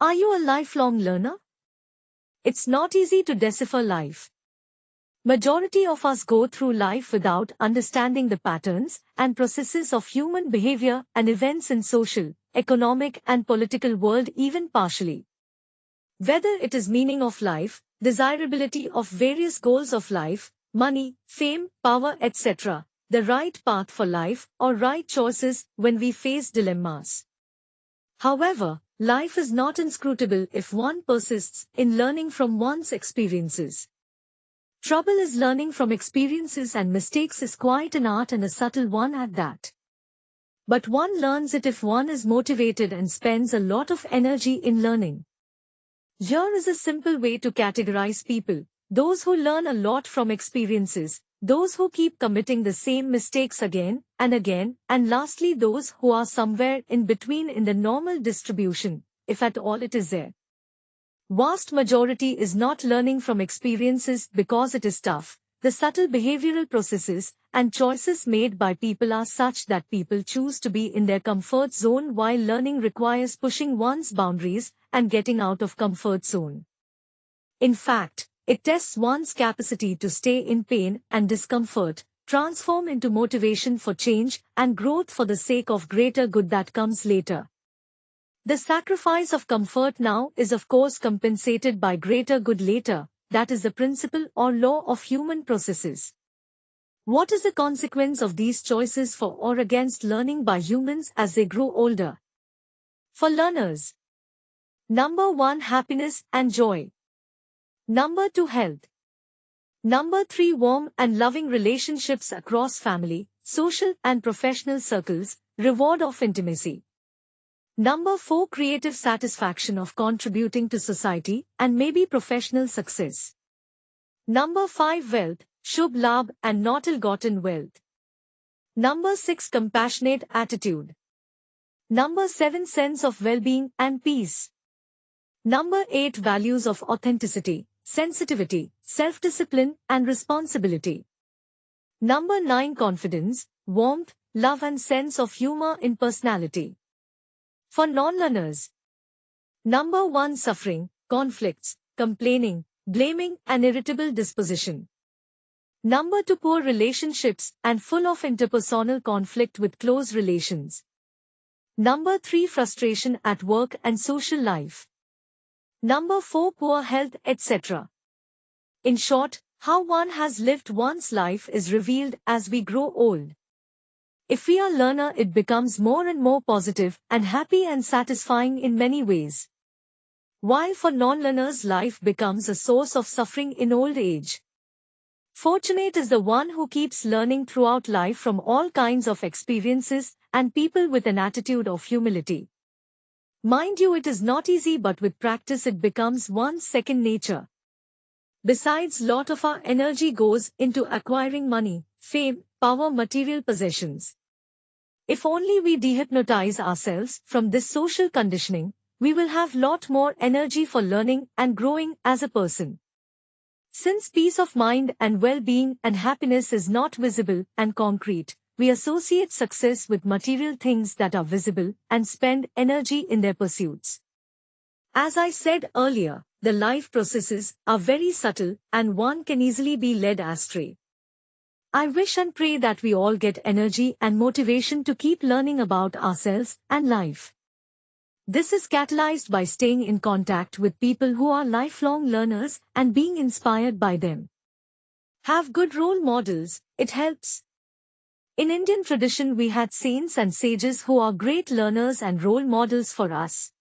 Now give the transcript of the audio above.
Are you a lifelong learner? It's not easy to decipher life. Majority of us go through life without understanding the patterns and processes of human behavior and events in social, economic and political world even partially. Whether it is meaning of life, desirability of various goals of life, money, fame, power, etc., the right path for life or right choices when we face dilemmas. However, life is not inscrutable if one persists in learning from one's experiences. Trouble is learning from experiences, and mistakes is quite an art and a subtle one at that. But one learns it if one is motivated and spends a lot of energy in learning. Here is a simple way to categorize people: those who learn a lot from experiences, those who keep committing the same mistakes again, and lastly those who are somewhere in between in the normal distribution, if at all it is there. Vast majority is not learning from experiences because it is tough. The subtle behavioral processes and choices made by people are such that people choose to be in their comfort zone, while learning requires pushing one's boundaries and getting out of comfort zone. In fact, it tests one's capacity to stay in pain and discomfort, transform into motivation for change and growth for the sake of greater good that comes later. The sacrifice of comfort now is of course compensated by greater good later. That is the principle or law of human processes. What is the consequence of these choices for or against learning by humans as they grow older? For learners: Number 1, happiness and joy. Number 2, health. Number 3, warm and loving relationships across family, social and professional circles, reward of intimacy. Number 4, creative satisfaction of contributing to society and maybe professional success. Number 5, wealth, shubh labh and not ill-gotten wealth. Number 6, compassionate attitude. Number 7, sense of well-being and peace. Number 8, values of authenticity, sensitivity, self-discipline and responsibility. Number 9, confidence, warmth, love and sense of humor in personality. For non-learners: Number 1, suffering, conflicts, complaining, blaming and irritable disposition. Number 2, poor relationships and full of interpersonal conflict with close relations. Number 3, frustration at work and social life. Number 4, poor health, etc. In short, how one has lived one's life is revealed as we grow old. If we are a learner, it becomes more and more positive and happy and satisfying in many ways. While for non-learners, life becomes a source of suffering in old age. Fortunate is the one who keeps learning throughout life from all kinds of experiences and people with an attitude of humility. Mind you, it is not easy, but with practice it becomes one's second nature. Besides, lot of our energy goes into acquiring money, fame, power, material possessions. If only we dehypnotize ourselves from this social conditioning, we will have lot more energy for learning and growing as a person. Since peace of mind and well-being and happiness is not visible and concrete, we associate success with material things that are visible and spend energy in their pursuits. As I said earlier, the life processes are very subtle and one can easily be led astray. I wish and pray that we all get energy and motivation to keep learning about ourselves and life. This is catalyzed by staying in contact with people who are lifelong learners and being inspired by them. Have good role models, it helps. In Indian tradition, we had saints and sages who are great learners and role models for us.